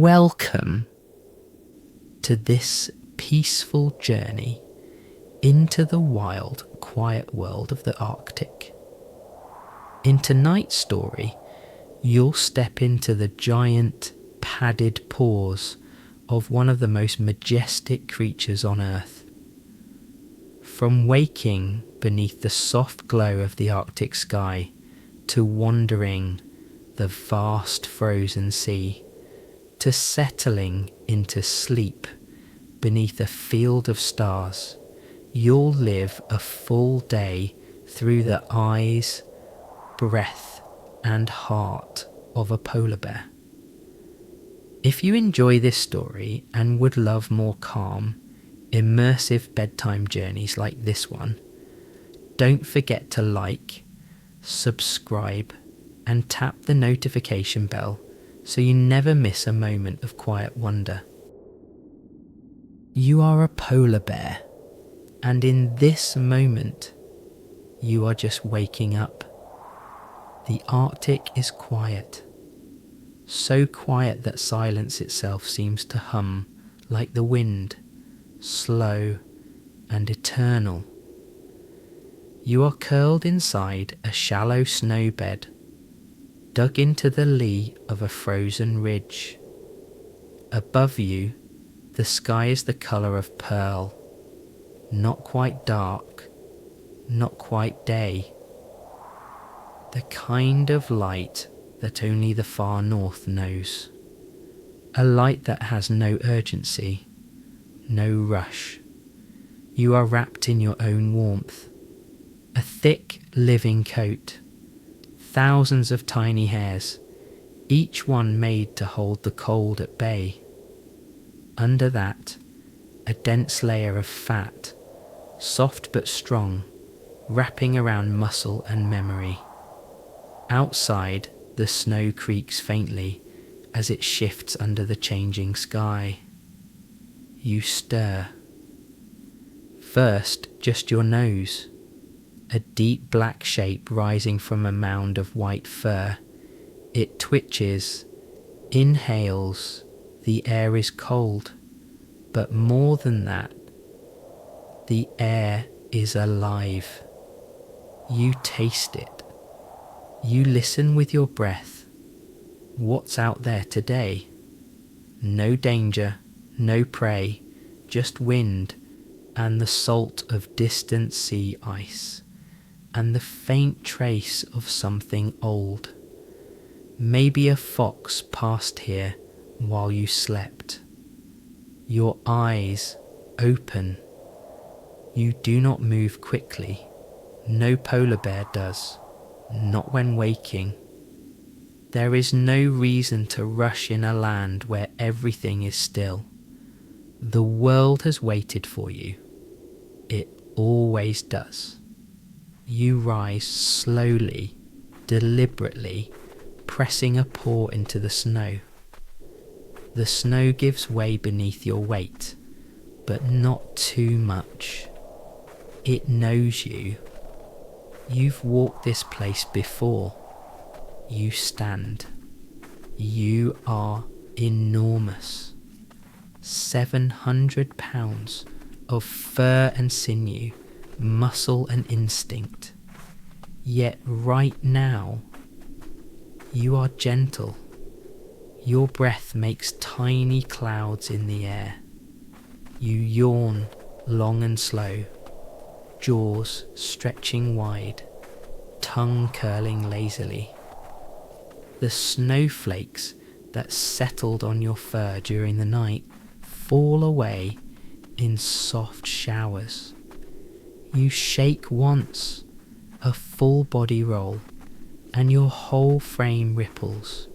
Welcome to this peaceful journey into the wild, quiet world of the Arctic. In tonight's story, you'll step into the giant, padded paws of one of the most majestic creatures on Earth. From waking beneath the soft glow of the Arctic sky to wandering the vast frozen sea, to settling into sleep beneath a field of stars, you'll live a full day through the eyes, breath, and heart of a polar bear. If you enjoy this story and would love more calm, immersive bedtime journeys like this one, don't forget to like, subscribe, and tap the notification bell so you never miss a moment of quiet wonder. You are a polar bear, and in this moment, you are just waking up. The Arctic is quiet, so quiet that silence itself seems to hum like the wind, slow and eternal. You are curled inside a shallow snow bed, dug into the lee of a frozen ridge. Above you, the sky is the colour of pearl, not quite dark, not quite day. The kind of light that only the far north knows. A light that has no urgency, no rush. You are wrapped in your own warmth. A thick, living coat. Thousands of tiny hairs, each one made to hold the cold at bay. Under that, a dense layer of fat, soft but strong, wrapping around muscle and memory. Outside, the snow creaks faintly as it shifts under the changing sky. You stir. First, just your nose. A deep black shape rising from a mound of white fur. It twitches, inhales, the air is cold. But more than that, the air is alive. You taste it. You listen with your breath. What's out there today? No danger, no prey, just wind and the salt of distant sea ice, and the faint trace of something old. Maybe a fox passed here while you slept. Your eyes open. You do not move quickly. No polar bear does, not when waking. There is no reason to rush in a land where everything is still. The world has waited for you. It always does. You rise slowly, deliberately, pressing a paw into the snow. The snow gives way beneath your weight, but not too much. It knows you. You've walked this place before. You stand. You are enormous. 700 pounds of fur and sinew, muscle and instinct. Yet right now, you are gentle. Your breath makes tiny clouds in the air. You yawn long and slow, jaws stretching wide, tongue curling lazily. The snowflakes that settled on your fur during the night fall away in soft showers. You shake once, a full body roll, and your whole frame ripples.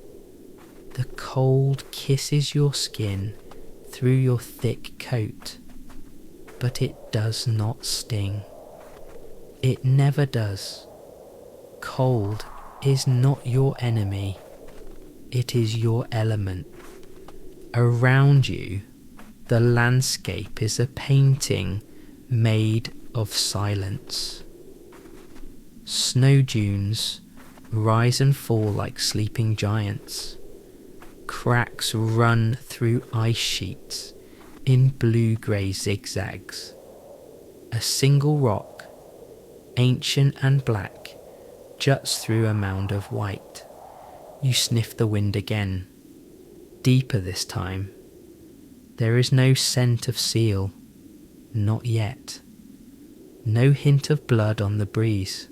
The cold kisses your skin through your thick coat, but it does not sting. It never does. Cold is not your enemy. It is your element. Around you, the landscape is a painting made of silence. Snow dunes rise and fall like sleeping giants. Cracks run through ice sheets in blue-grey zigzags. A single rock, ancient and black, juts through a mound of white. You sniff the wind again, deeper this time. There is no scent of seal, not yet. No hint of blood on the breeze.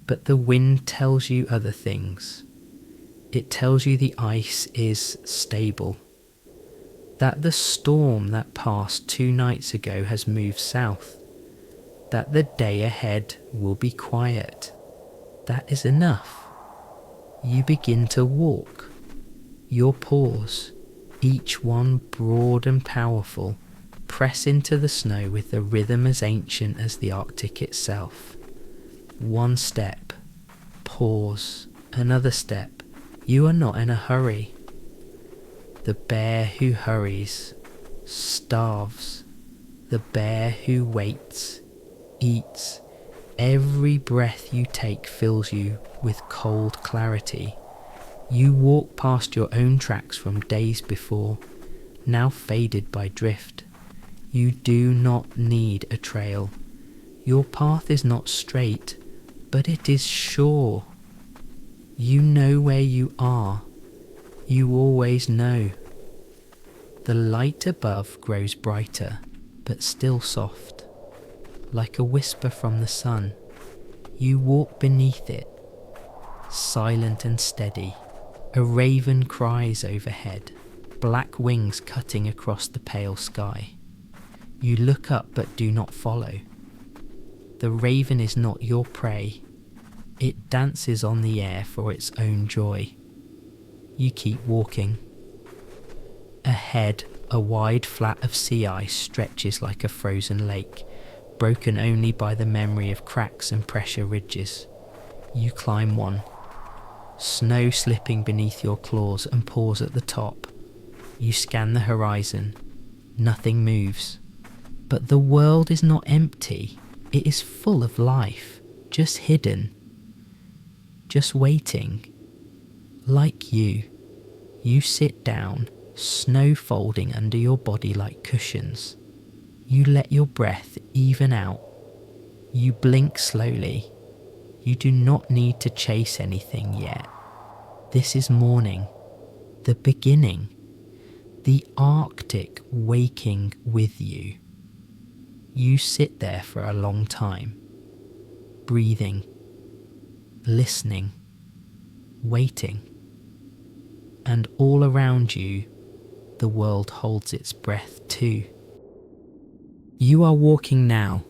But the wind tells you other things. It tells you the ice is stable. That the storm that passed 2 nights ago has moved south. That the day ahead will be quiet. That is enough. You begin to walk. Your paws, each one broad and powerful, press into the snow with a rhythm as ancient as the Arctic itself. 1 step, pause, another step. You are not in a hurry. The bear who hurries starves. The bear who waits eats. Every breath you take fills you with cold clarity. You walk past your own tracks from days before, now faded by drift. You do not need a trail. Your path is not straight, but it is sure. You know where you are. You always know. The light above grows brighter, but still soft, like a whisper from the sun. You walk beneath it, silent and steady. A raven cries overhead, black wings cutting across the pale sky. You look up but do not follow. The raven is not your prey. It dances on the air for its own joy. You keep walking. Ahead, a wide flat of sea ice stretches like a frozen lake, broken only by the memory of cracks and pressure ridges. You climb one. Snow slipping beneath your claws and pause at the top. You scan the horizon. Nothing moves. But the world is not empty. It is full of life, just hidden. Just waiting. Like you sit down, snow folding under your body like cushions. You let your breath even out. You blink slowly. You do not need to chase anything yet. This is morning, the beginning, the Arctic waking with you. You sit there for a long time, breathing, listening, waiting, and all around you, the world holds its breath too. You are walking now.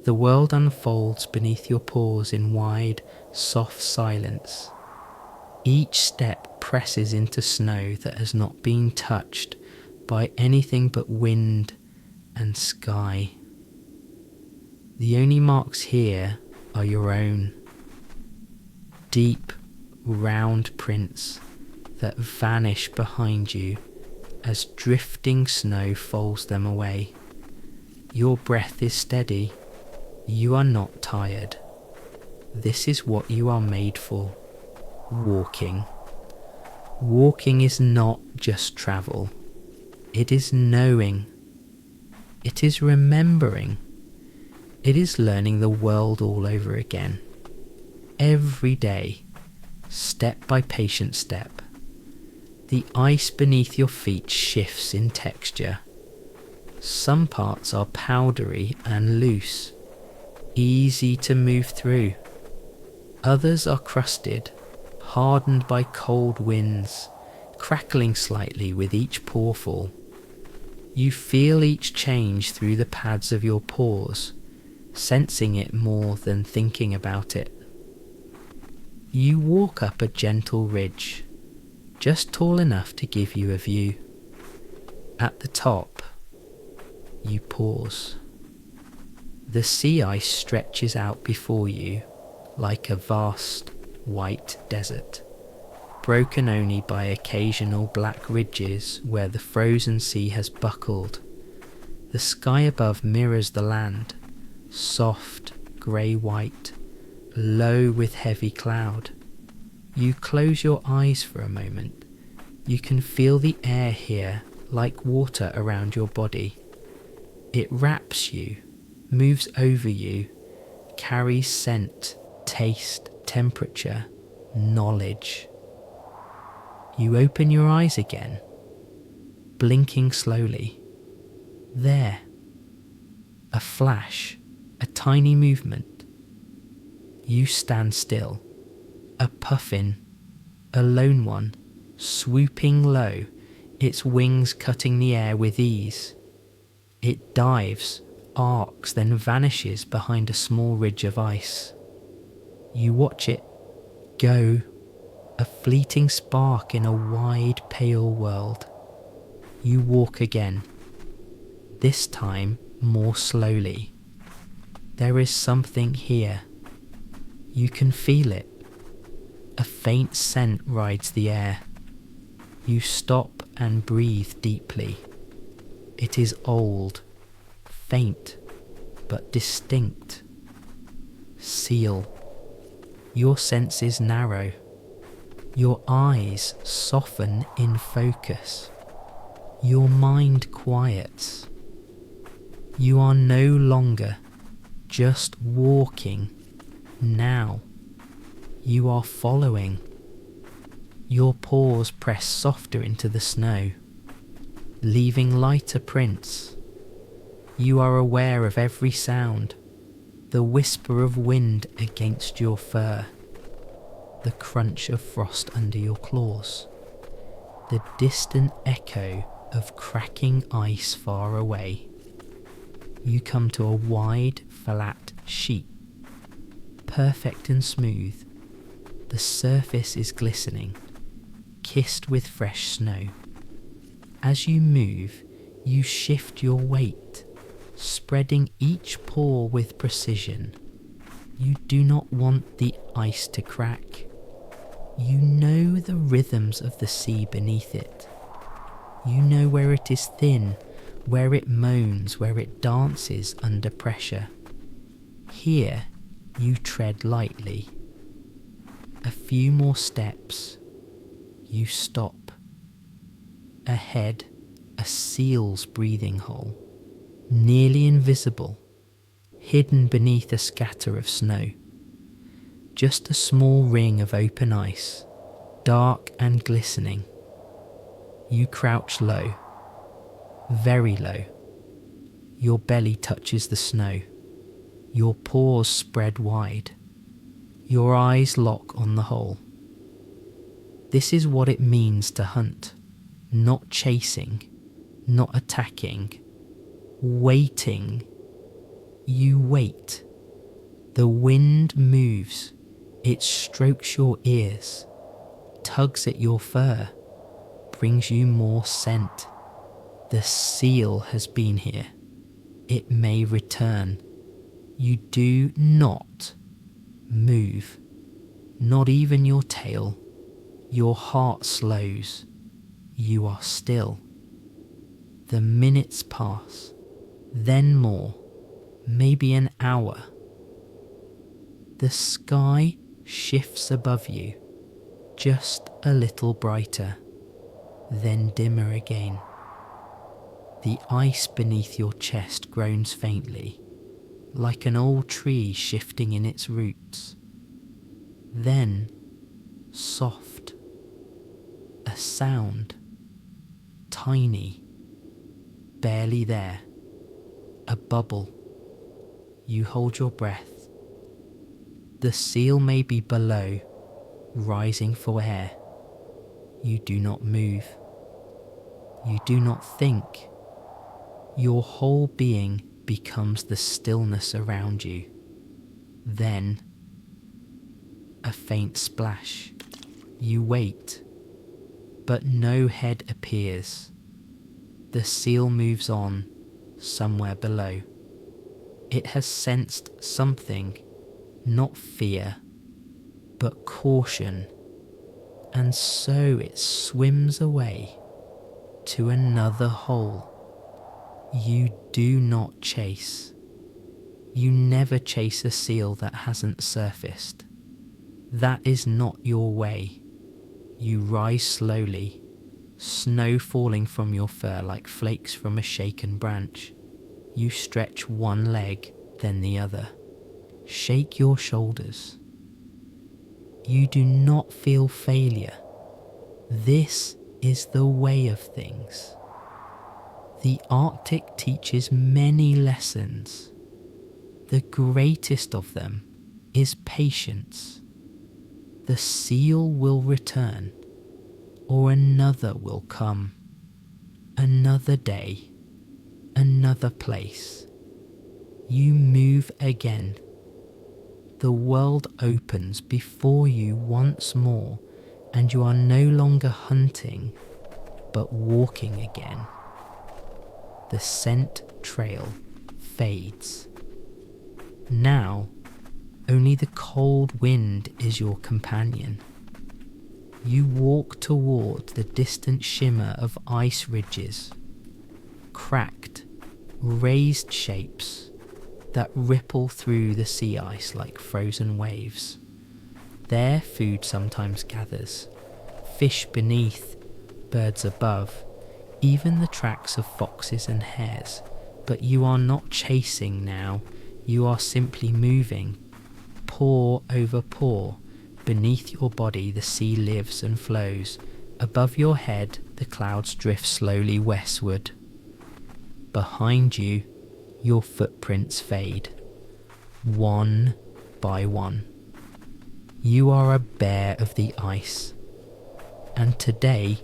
The world unfolds beneath your paws in wide, soft silence. Each step presses into snow that has not been touched by anything but wind and sky. The only marks here are your own. Deep, round prints that vanish behind you as drifting snow folds them away. Your breath is steady. You are not tired. This is what you are made for. Walking. Walking is not just travel. It is knowing. It is remembering. It is learning the world all over again. Every day, step by patient step. The ice beneath your feet shifts in texture. Some parts are powdery and loose, easy to move through. Others are crusted, hardened by cold winds, crackling slightly with each pawful. You feel each change through the pads of your paws, sensing it more than thinking about it. You walk up a gentle ridge, just tall enough to give you a view. At the top, you pause. The sea ice stretches out before you like a vast white desert, broken only by occasional black ridges where the frozen sea has buckled. The sky above mirrors the land, soft, grey-white, low with heavy cloud. You close your eyes for a moment, You can feel the air here like water around your body. It wraps you, moves over you, carries scent, taste, temperature, knowledge. You open your eyes again, blinking slowly. There. A flash, a tiny movement. You stand still. A puffin, a lone one, swooping low, its wings cutting the air with ease. It dives, arcs, then vanishes behind a small ridge of ice. You watch it go, a fleeting spark in a wide, pale world. You walk again, this time more slowly. There is something here. You can feel it. A faint scent rides the air. You stop and breathe deeply. It is old, faint, but distinct. Seal. Your senses narrow. Your eyes soften in focus. Your mind quiets. You are no longer just walking. Now you are following. Your paws press softer into the snow, leaving lighter prints. You are aware of every sound, the whisper of wind against your fur, the crunch of frost under your claws, the distant echo of cracking ice far away. You come to a wide, flat sheet, perfect and smooth. The surface is glistening, kissed with fresh snow. As you move, you shift your weight, spreading each paw with precision. You do not want the ice to crack. You know the rhythms of the sea beneath it. You know where it is thin, where it moans, where it dances under pressure. Here, you tread lightly. A few more steps. You stop. Ahead, a seal's breathing hole, nearly invisible, hidden beneath a scatter of snow. Just a small ring of open ice, dark and glistening. You crouch low, very low. Your belly touches the snow. Your paws spread wide. Your eyes lock on the hole. This is what it means to hunt. Not chasing, not attacking. Waiting. You wait. The wind moves. It strokes your ears, tugs at your fur, brings you more scent. The seal has been here. It may return. You do not move. Not even your tail. Your heart slows. You are still. The minutes pass, then more, maybe an hour. The sky shifts above you, just a little brighter, then dimmer again. The ice beneath your chest groans faintly, like an old tree shifting in its roots. Then, soft, a sound, tiny, barely there, a bubble. You hold your breath. The seal may be below, rising for air. You do not move. You do not think. Your whole being becomes the stillness around you. Then, a faint splash. You wait, but no head appears. The seal moves on, somewhere below. It has sensed something, not fear, but caution, and so it swims away to another hole. You do not chase. You never chase a seal that hasn't surfaced. That is not your way. You rise slowly, snow falling from your fur like flakes from a shaken branch. You stretch one leg, then the other. Shake your shoulders. You do not feel failure. This is the way of things. The Arctic teaches many lessons. The greatest of them is patience. The seal will return, or another will come. Another day, another place. You move again. The world opens before you once more, and you are no longer hunting, but walking again. The scent trail fades. Now, only the cold wind is your companion. You walk toward the distant shimmer of ice ridges, cracked, raised shapes that ripple through the sea ice like frozen waves. There food sometimes gathers, fish beneath, birds above, even the tracks of foxes and hares. But you are not chasing now, you are simply moving. Paw over paw, beneath your body the sea lives and flows. Above your head the clouds drift slowly westward. Behind you, your footprints fade, one by one. You are a bear of the ice, and today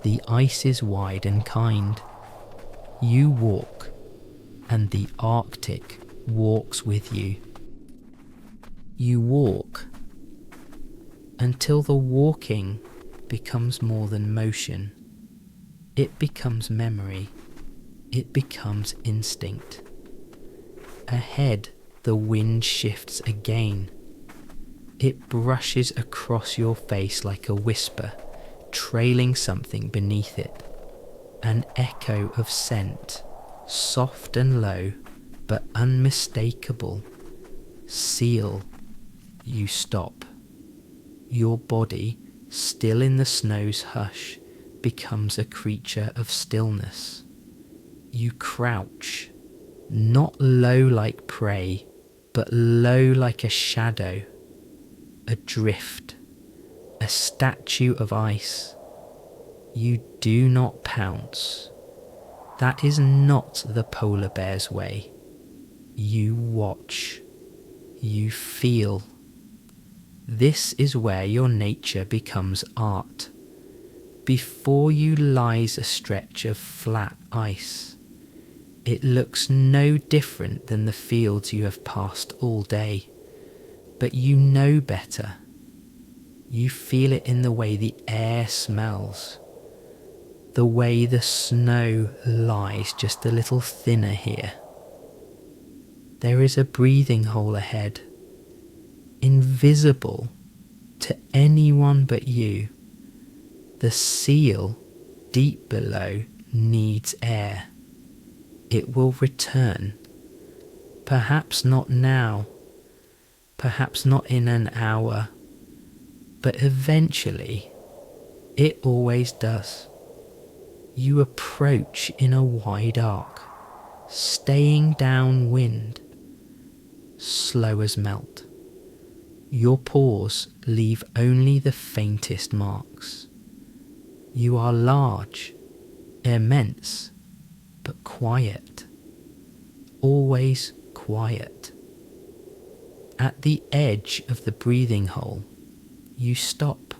the ice is wide and kind. You walk, and the Arctic walks with you. You walk until the walking becomes more than motion. It becomes memory. It becomes instinct. Ahead, the wind shifts again. It brushes across your face like a whisper, trailing something beneath it. An echo of scent, soft and low, but unmistakable. Seal. You stop. Your body, still in the snow's hush, becomes a creature of stillness. You crouch, not low like prey, but low like a shadow, adrift, a statue of ice. You do not pounce. That is not the polar bear's way. You watch. You feel. This is where your nature becomes art. Before you lies a stretch of flat ice. It looks no different than the fields you have passed all day. But you know better. You feel it in the way the air smells. The way the snow lies just a little thinner here. There is a breathing hole ahead, invisible to anyone but you. The seal, deep below, needs air. It will return. Perhaps not now, perhaps not in an hour, but eventually, it always does. You approach in a wide arc, staying downwind, slow as melt. Your paws leave only the faintest marks. You are large, immense, but quiet, always quiet. At the edge of the breathing hole, you stop.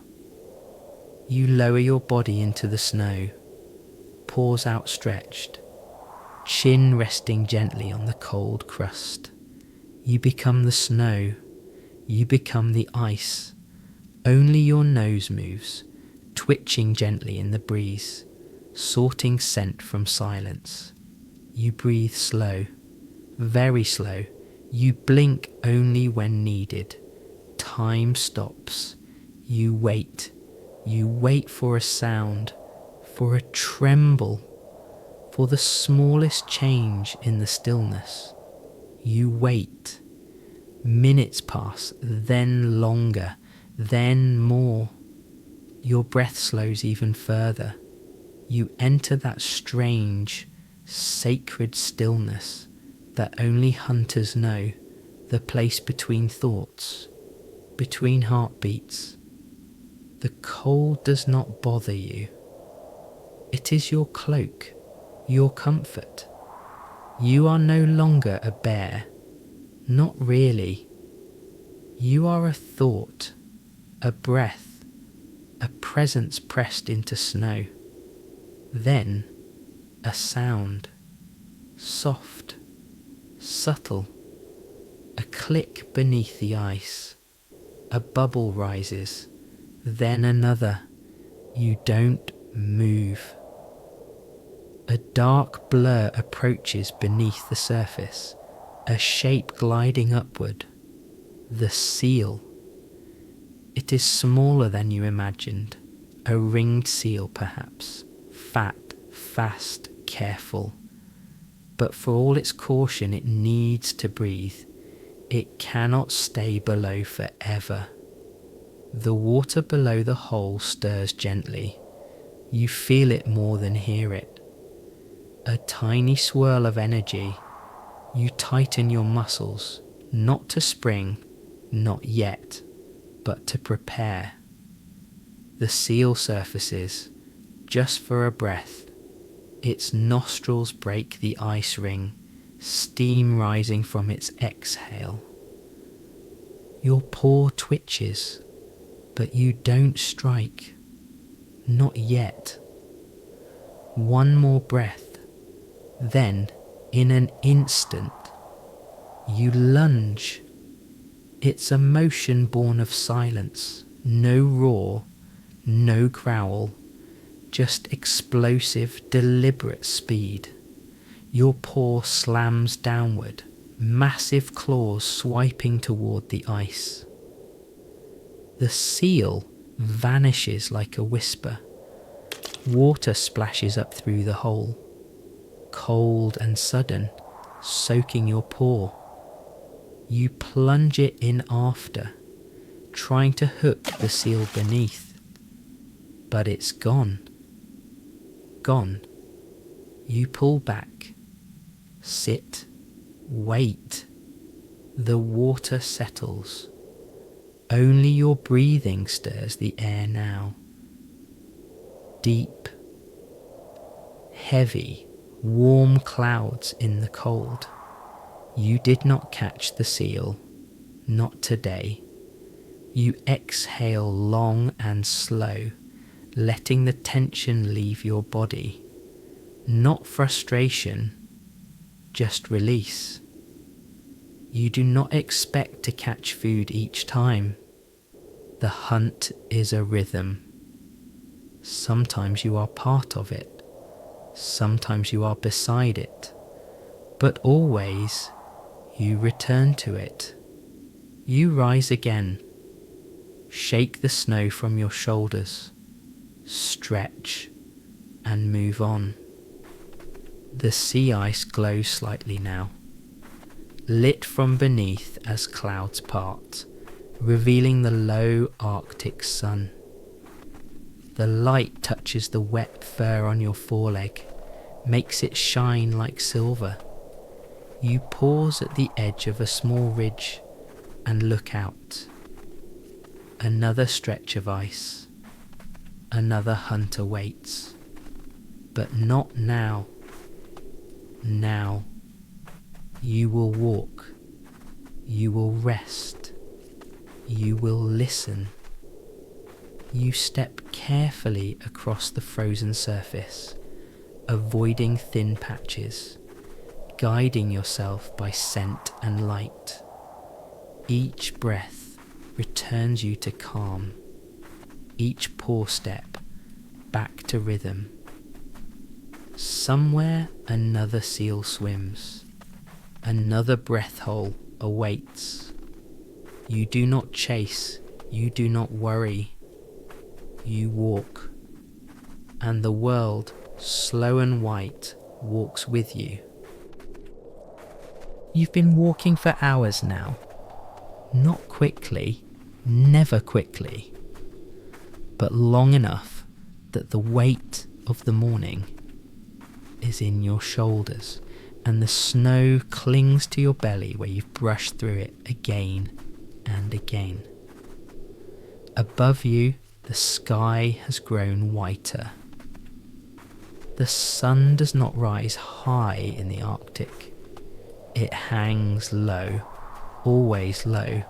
You lower your body into the snow, paws outstretched, chin resting gently on the cold crust. You become the snow, you become the ice. Only your nose moves, twitching gently in the breeze, sorting scent from silence. You breathe slow, very slow. You blink only when needed. Time stops. You wait for a sound, for a tremble, for the smallest change in the stillness. You wait. Minutes pass, then longer, then more. Your breath slows even further. You enter that strange, sacred stillness that only hunters know, the place between thoughts, between heartbeats. The cold does not bother you. It is your cloak, your comfort. You are no longer a bear. Not really. You are a thought, a breath, a presence pressed into snow. Then a sound, soft, subtle, a click beneath the ice. A bubble rises, then another. You don't move. A dark blur approaches beneath the surface, a shape gliding upward. The seal. It is smaller than you imagined, a ringed seal perhaps, fat, fast, careful. But for all its caution, it needs to breathe. It cannot stay below forever. The water below the hole stirs gently. You feel it more than hear it. A tiny swirl of energy. You tighten your muscles, not to spring, not yet, but to prepare. The seal surfaces, just for a breath. Its nostrils break the ice ring, steam rising from its exhale. Your paw twitches, but you don't strike. Not yet. One more breath. Then, in an instant, you lunge. It's a motion born of silence. No roar, no growl. Just explosive, deliberate speed. Your paw slams downward, massive claws swiping toward the ice. The seal vanishes like a whisper. Water splashes up through the hole, cold and sudden, soaking your paw. You plunge it in after, trying to hook the seal beneath. But it's gone. Gone. You pull back. Sit. Wait. The water settles. Only your breathing stirs the air now. Deep. Heavy, warm clouds in the cold. You did not catch the seal. Not today. You exhale long and slow, letting the tension leave your body. Not frustration, just release. You do not expect to catch food each time. The hunt is a rhythm. Sometimes you are part of it. Sometimes you are beside it. But always you return to it. You rise again. Shake the snow from your shoulders. Stretch and move on. The sea ice glows slightly now, lit from beneath as clouds part, revealing the low Arctic sun. The light touches the wet fur on your foreleg, makes it shine like silver. You pause at the edge of a small ridge and look out. Another stretch of ice. Another hunt awaits. But not now. Now. You will walk. You will rest. You will listen. You step carefully across the frozen surface, avoiding thin patches, guiding yourself by scent and light. Each breath returns you to calm. Each paw step back to rhythm. Somewhere another seal swims. Another breath hole awaits. You do not chase. You do not worry. You walk. And the world, slow and white, walks with you. You've been walking for hours now. Not quickly. Never quickly. but long enough that the weight of the morning is in your shoulders and the snow clings to your belly where you've brushed through it again and again. Above you, the sky has grown whiter. The sun does not rise high in the Arctic. It hangs low, always low,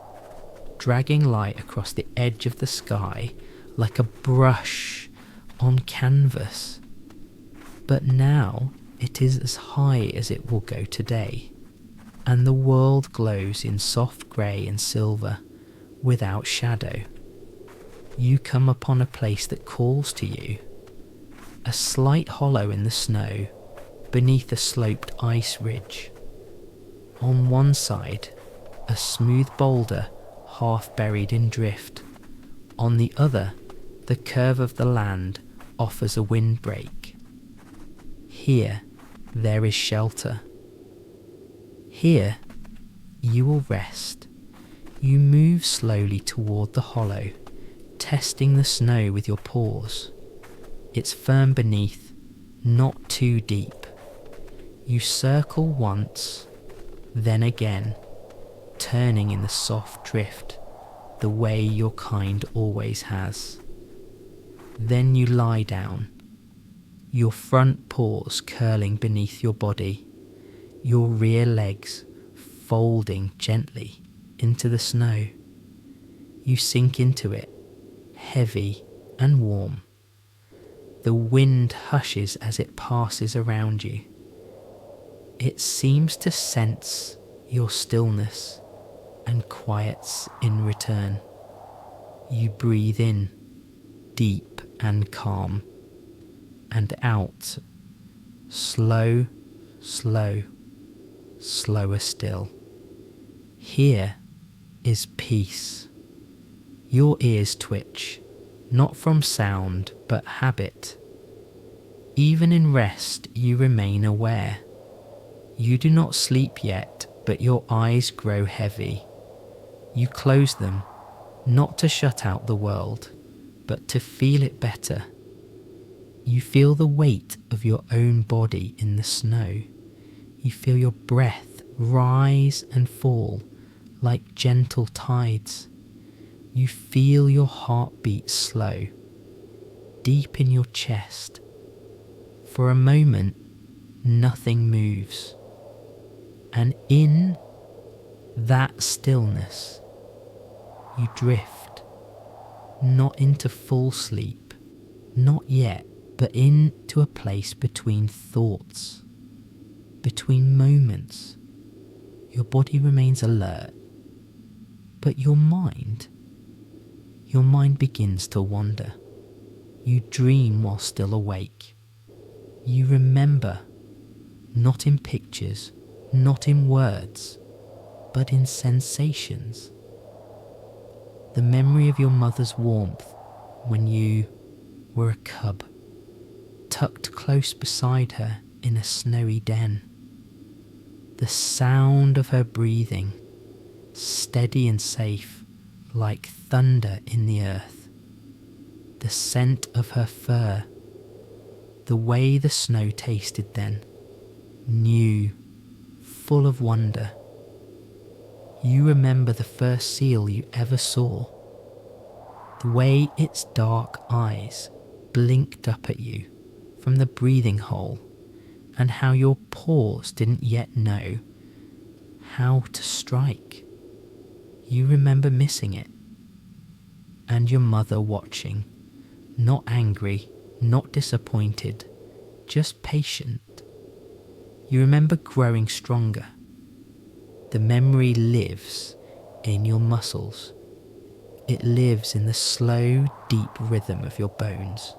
dragging light across the edge of the sky like a brush on canvas. But now it is as high as it will go today, and the world glows in soft grey and silver, without shadow. You come upon a place that calls to you, a slight hollow in the snow beneath a sloped ice ridge. On one side, a smooth boulder half buried in drift. On the other, the curve of the land offers a windbreak. Here, there is shelter. Here, you will rest. You move slowly toward the hollow, testing the snow with your paws. It's firm beneath, not too deep. You circle once, then again, turning in the soft drift, the way your kind always has. Then you lie down, your front paws curling beneath your body, your rear legs folding gently into the snow. You sink into it, heavy and warm. The wind hushes as it passes around you. It seems to sense your stillness and quiets in return. You breathe in, deep and calm, and out, slow, slow, slower still. Here is peace. Your ears twitch, not from sound but habit. Even in rest you remain aware. You do not sleep yet, but your eyes grow heavy. You close them, not to shut out the world, but to feel it better. You feel the weight of your own body in the snow. You feel your breath rise and fall like gentle tides. You feel your heartbeat slow, deep in your chest. For a moment, nothing moves. And in that stillness, you drift, not into full sleep, not yet, but into a place between thoughts, between moments. Your body remains alert, but your mind begins to wander. You dream while still awake. You remember, not in pictures, not in words, but in sensations. The memory of your mother's warmth when you were a cub, tucked close beside her in a snowy den. The sound of her breathing, steady and safe, like thunder in the earth. The scent of her fur, the way the snow tasted then, new, full of wonder. You remember the first seal you ever saw, the way its dark eyes blinked up at you from the breathing hole, and how your paws didn't yet know how to strike. You remember missing it, and your mother watching, not angry, not disappointed, just patient. You remember growing stronger. The memory lives in your muscles. It lives in the slow, deep rhythm of your bones.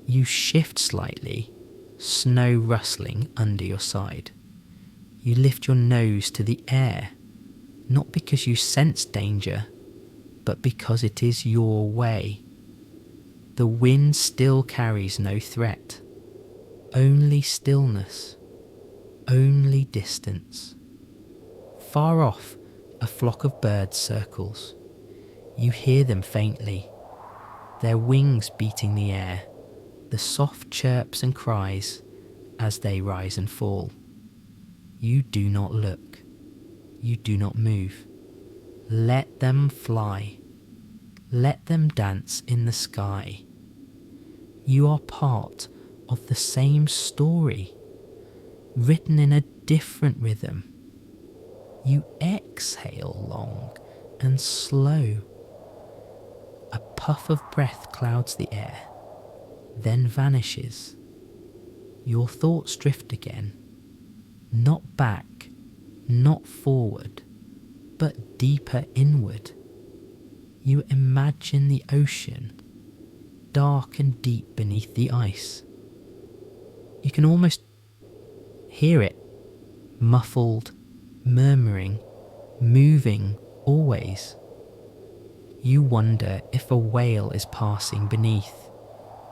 You shift slightly, snow rustling under your side. You lift your nose to the air, not because you sense danger, but because it is your way. The wind still carries no threat, only stillness, only distance. Far off, a flock of birds circles. You hear them faintly, their wings beating the air, the soft chirps and cries as they rise and fall. You do not look. You do not move. Let them fly. Let them dance in the sky. You are part of the same story, written in a different rhythm. You exhale long and slow. A puff of breath clouds the air, then vanishes. Your thoughts drift again, not back, not forward, but deeper inward. You imagine the ocean, dark and deep beneath the ice. You can almost hear it, muffled, murmuring, moving always. You wonder if a whale is passing beneath,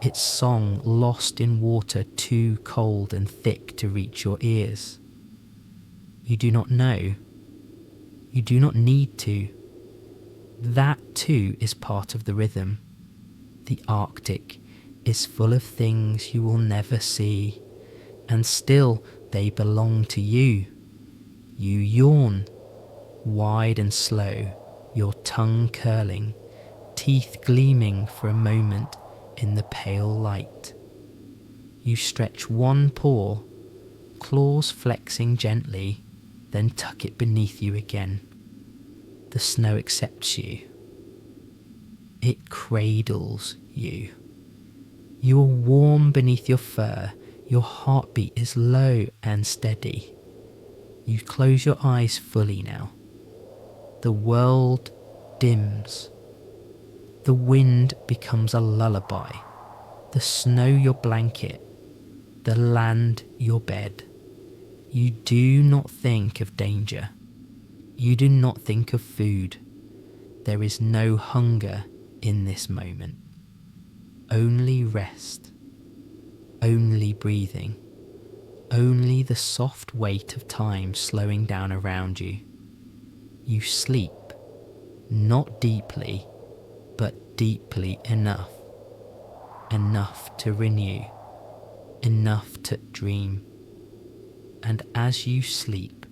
its song lost in water too cold and thick to reach your ears. You do not know. You do not need to. That too is part of the rhythm. The Arctic is full of things you will never see, and still they belong to you. You yawn, wide and slow, your tongue curling, teeth gleaming for a moment in the pale light. You stretch one paw, claws flexing gently, then tuck it beneath you again. The snow accepts you. It cradles you. You are warm beneath your fur, your heartbeat is low and steady. You close your eyes fully now. The world dims. The wind becomes a lullaby. The snow your blanket. The land your bed. You do not think of danger. You do not think of food. There is no hunger in this moment. Only rest. Only breathing. Only the soft weight of time slowing down around you. You sleep, not deeply, but deeply enough. Enough to renew. Enough to dream. And as you sleep,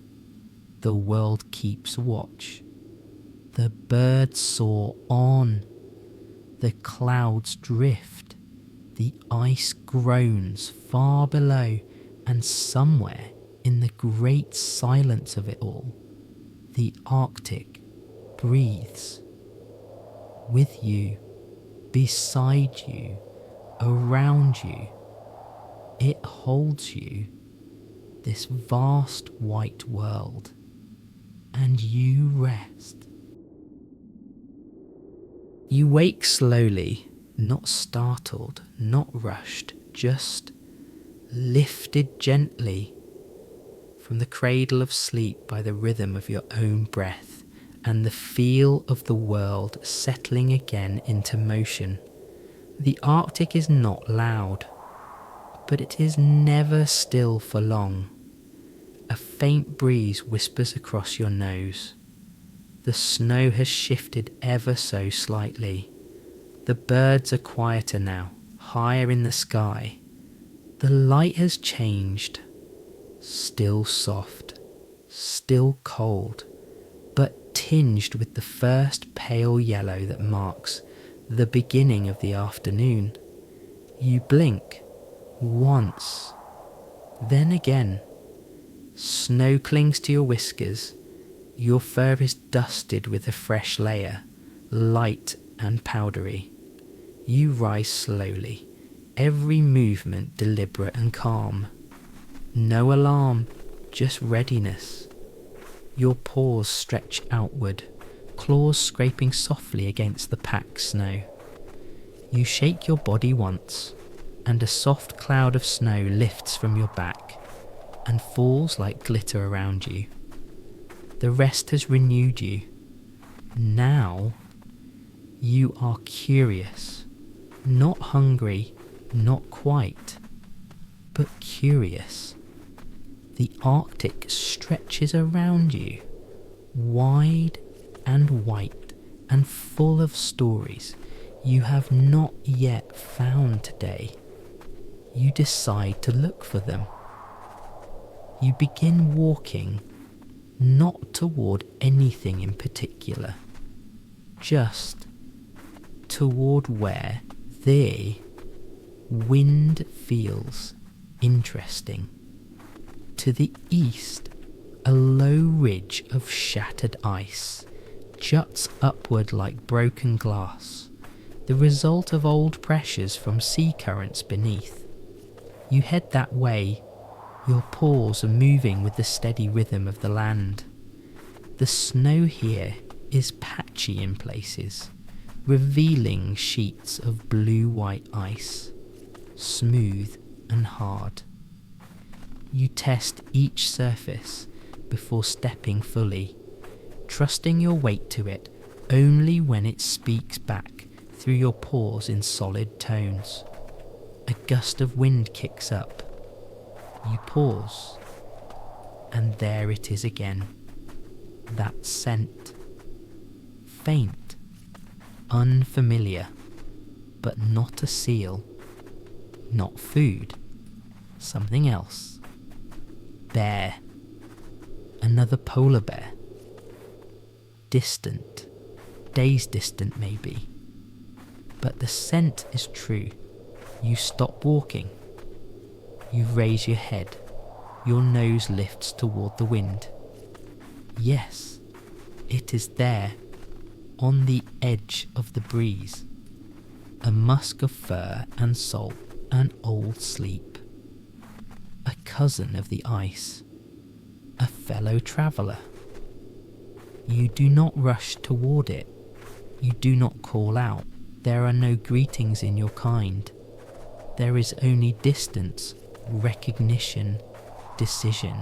the world keeps watch. The birds soar on. The clouds drift. The ice groans far below, and somewhere in the great silence of it all, the Arctic breathes. With you, beside you, around you, it holds you, this vast white world, and you rest. You wake slowly, not startled, not rushed, just lifted gently from the cradle of sleep by the rhythm of your own breath and the feel of the world settling again into motion. The Arctic is not loud, but it is never still for long. A faint breeze whispers across your nose. The snow has shifted ever so slightly. The birds are quieter now, higher in the sky. The light has changed. Still soft, still cold, but tinged with the first pale yellow that marks the beginning of the afternoon. You blink once, then again. Snow clings to your whiskers. Your fur is dusted with a fresh layer, light and powdery. You rise slowly, every movement deliberate and calm. No alarm, just readiness. Your paws stretch outward, claws scraping softly against the packed snow. You shake your body once, and a soft cloud of snow lifts from your back and falls like glitter around you. The rest has renewed you. Now you are curious, not hungry, not quite, but curious. The Arctic stretches around you, wide and white and full of stories. you have not yet found today, you decide to look for them. You begin walking, not toward anything in particular, just toward where the wind feels interesting. To the east, a low ridge of shattered ice juts upward like broken glass, the result of old pressures from sea currents beneath. You head that way, your paws are moving with the steady rhythm of the land. The snow here is patchy in places, revealing sheets of blue-white ice, smooth and hard. You test each surface before stepping fully, trusting your weight to it only when it speaks back through your paws in solid tones. A gust of wind kicks up. You pause, and there it is again. That scent. Faint, unfamiliar, but not a seal, not food, something else. Bear. Another polar bear. Distant, days distant maybe. But the scent is true. You stop walking. You raise your head. Your nose lifts toward the wind. Yes, it is there, on the edge of the breeze. A musk of fur and salt and old sleep. A cousin of the ice. A fellow traveller. You do not rush toward it. You do not call out. There are no greetings in your kind. There is only distance, recognition, decision.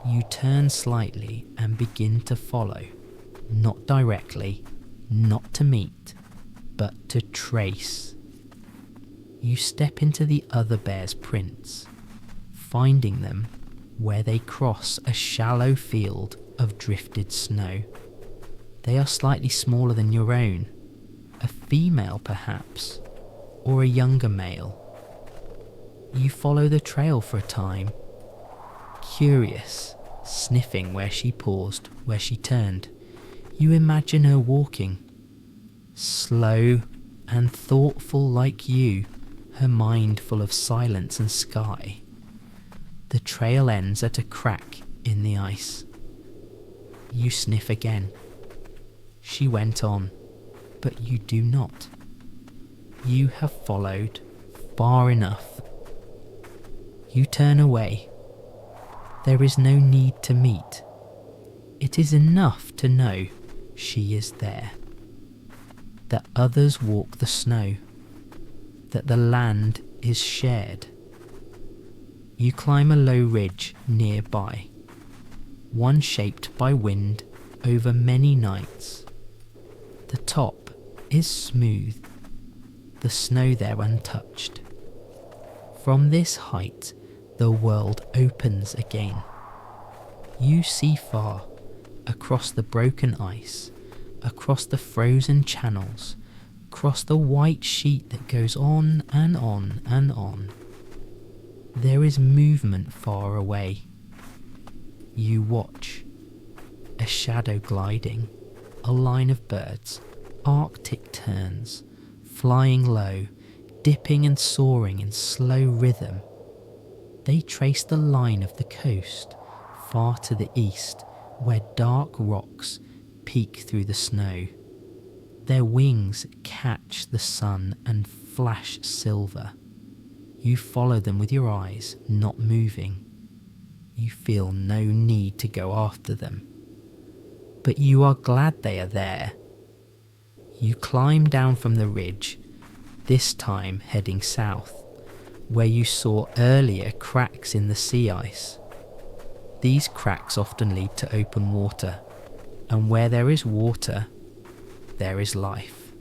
You turn slightly and begin to follow. Not directly, not to meet, but to trace. You step into the other bear's prints, finding them where they cross a shallow field of drifted snow. They are slightly smaller than your own, a female perhaps, or a younger male. You follow the trail for a time, curious, sniffing where she paused, where she turned. You imagine her walking, slow and thoughtful like you, her mind full of silence and sky. The trail ends at a crack in the ice. You sniff again. She went on, but you do not. You have followed far enough. You turn away. There is no need to meet. It is enough to know she is there. That others walk the snow. That the land is shared. You climb a low ridge nearby, one shaped by wind over many nights. The top is smooth, the snow there untouched. From this height, the world opens again. You see far, across the broken ice, across the frozen channels, across the white sheet that goes on and on and on. There is movement far away. You watch. A shadow gliding, a line of birds, arctic terns, flying low, dipping and soaring in slow rhythm. They trace the line of the coast, far to the east, where dark rocks peek through the snow. Their wings catch the sun and flash silver. You follow them with your eyes, not moving. You feel no need to go after them. But you are glad they are there. You climb down from the ridge, this time heading south, where you saw earlier cracks in the sea ice. These cracks often lead to open water, and where there is water, there is life.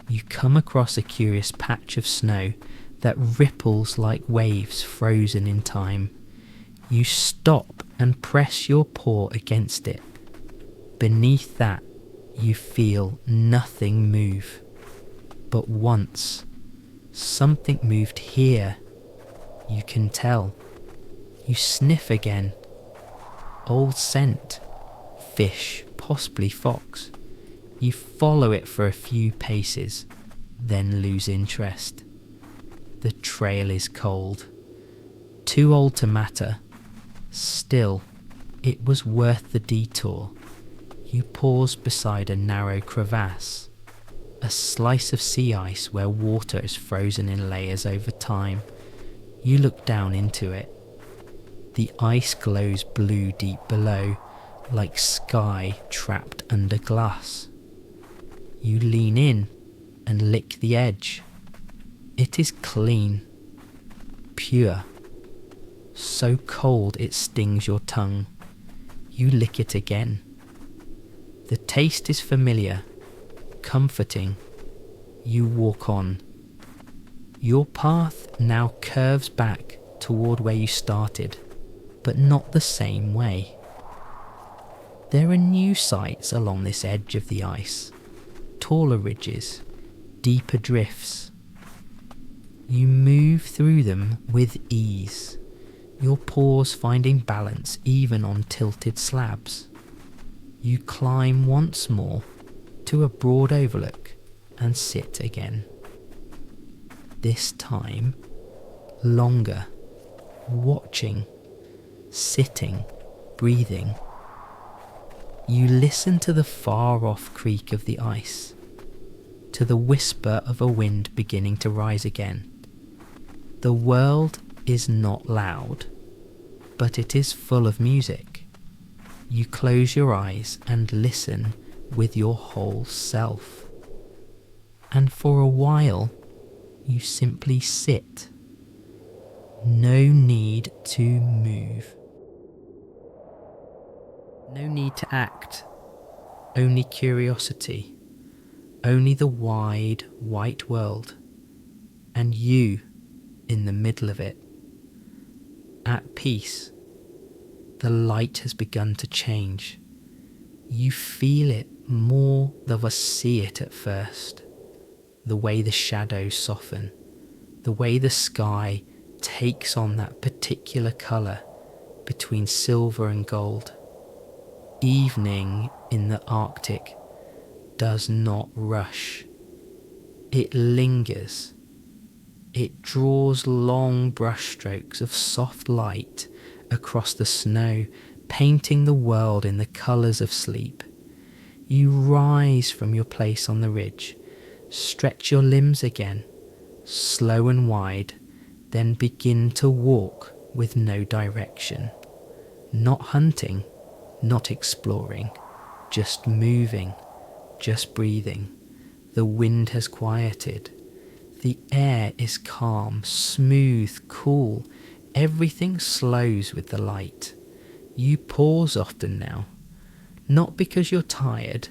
You come across a curious patch of snow that ripples like waves frozen in time. You stop and press your paw against it. Beneath that, you feel nothing move. But once something moved here, you can tell. You sniff again. Old scent. Fish, possibly fox. You follow it for a few paces, then lose interest. The trail is cold. Too old to matter. Still, it was worth the detour. You pause beside a narrow crevasse, a slice of sea ice where water is frozen in layers over time. You look down into it. The ice glows blue deep below, like sky trapped under glass. You lean in and lick the edge. It is clean, pure, so cold it stings your tongue. You lick it again. The taste is familiar, comforting. You walk on. Your path now curves back toward where you started, but not the same way. There are new sights along this edge of the ice, taller ridges, deeper drifts. You move through them with ease, your paws finding balance even on tilted slabs. You climb once more to a broad overlook and sit again. This time, longer, watching, sitting, breathing. You listen to the far-off creak of the ice, to the whisper of a wind beginning to rise again. The world is not loud, but it is full of music. You close your eyes and listen with your whole self. And for a while, you simply sit. No need to move. No need to act. Only curiosity. Only the wide, white world. And you in the middle of it. At peace. The light has begun to change. You feel it more than us see it at first. The way the shadows soften. The way the sky takes on that particular colour between silver and gold. Evening in the Arctic does not rush. It lingers. It draws long brushstrokes of soft light across the snow, painting the world in the colours of sleep. You rise from your place on the ridge, stretch your limbs again, slow and wide, then begin to walk with no direction. Not hunting, not exploring, just moving, just breathing. The wind has quieted. The air is calm, smooth, cool. Everything slows with the light. You pause often now, not because you're tired,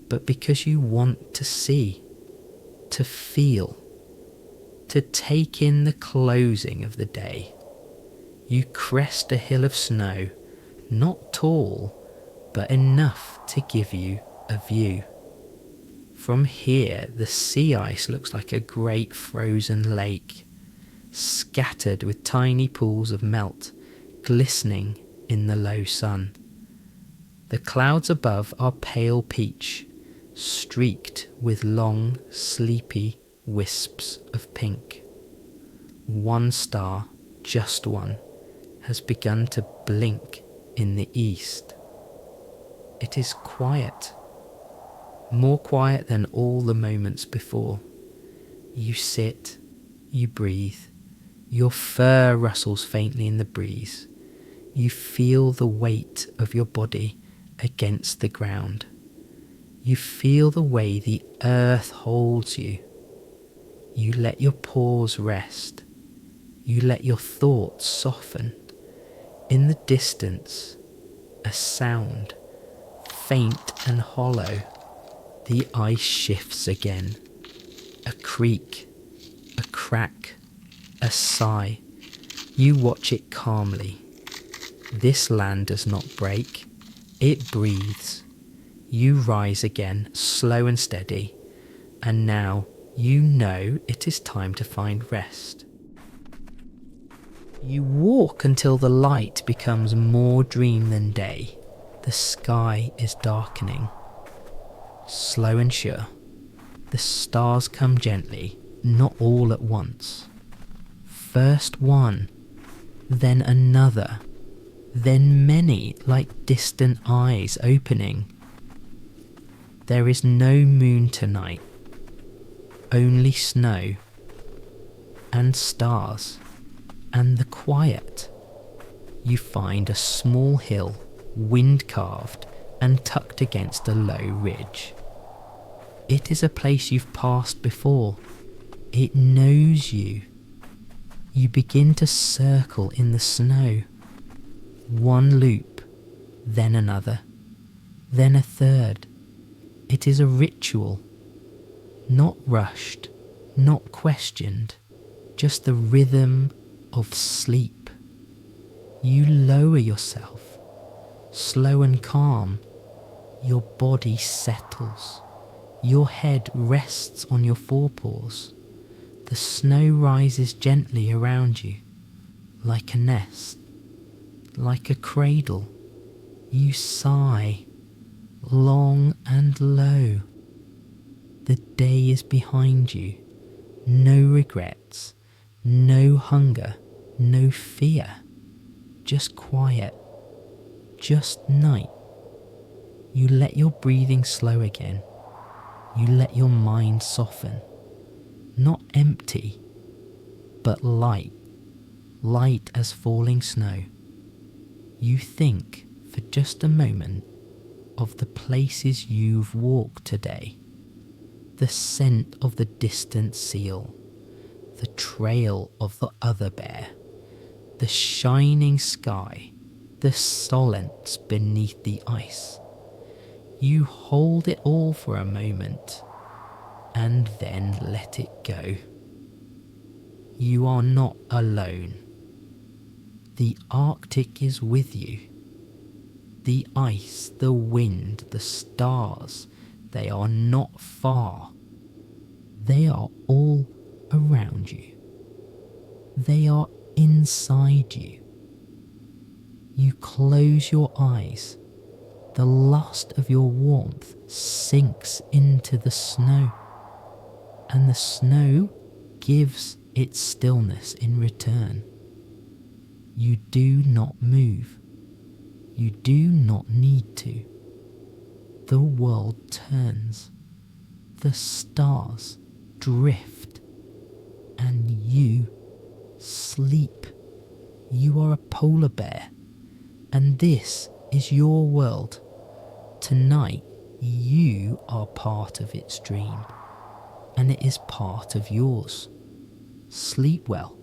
but because you want to see, to feel, to take in the closing of the day. You crest a hill of snow, not tall, but enough to give you a view. From here, the sea ice looks like a great frozen lake, scattered with tiny pools of melt, glistening in the low sun. The clouds above are pale peach, streaked with long, sleepy wisps of pink. One star, just one, has begun to blink in the east. It is quiet, more quiet than all the moments before. You sit, you breathe, your fur rustles faintly in the breeze. You feel the weight of your body against the ground. You feel the way the earth holds you. You let your paws rest. You let your thoughts soften. In the distance, a sound, faint and hollow. The ice shifts again. A creak, a crack, a sigh. You watch it calmly. This land does not break. It breathes. You rise again, slow and steady, and now You know it is time to find rest. You walk until the light becomes more dream than day. The sky is darkening. Slow and sure, the stars come gently, not all at once. First one, then another, then many like distant eyes opening. There is no moon tonight, only snow and stars and the quiet. You find a small hill, wind-carved and tucked against a low ridge. It is a place you've passed before. It knows you. You begin to circle in the snow. One loop, then another, then a third. It is a ritual. Not rushed, not questioned, just the rhythm of sleep. You lower yourself, slow and calm. Your body settles. Your head rests on your forepaws. The snow rises gently around you, like a nest, like a cradle. You sigh, long and low. The day is behind you. No regrets, no hunger, no fear. Just quiet, just night. You let your breathing slow again. You let your mind soften. Not empty, but light, light as falling snow. You think for just a moment of the places you've walked today. The scent of the distant seal, the trail of the other bear, the shining sky, the solace beneath the ice. You hold it all for a moment and then let it go. You are not alone. The Arctic is with you. The ice, the wind, the stars, they are not far. They are all around you. They are inside you. You close your eyes. The lust of your warmth sinks into the snow, and the snow gives its stillness in return. You do not move. You do not need to. The world turns. The stars drift, and you sleep. You are a polar bear, and this is your world. Tonight, you are part of its dream, and it is part of yours. Sleep well.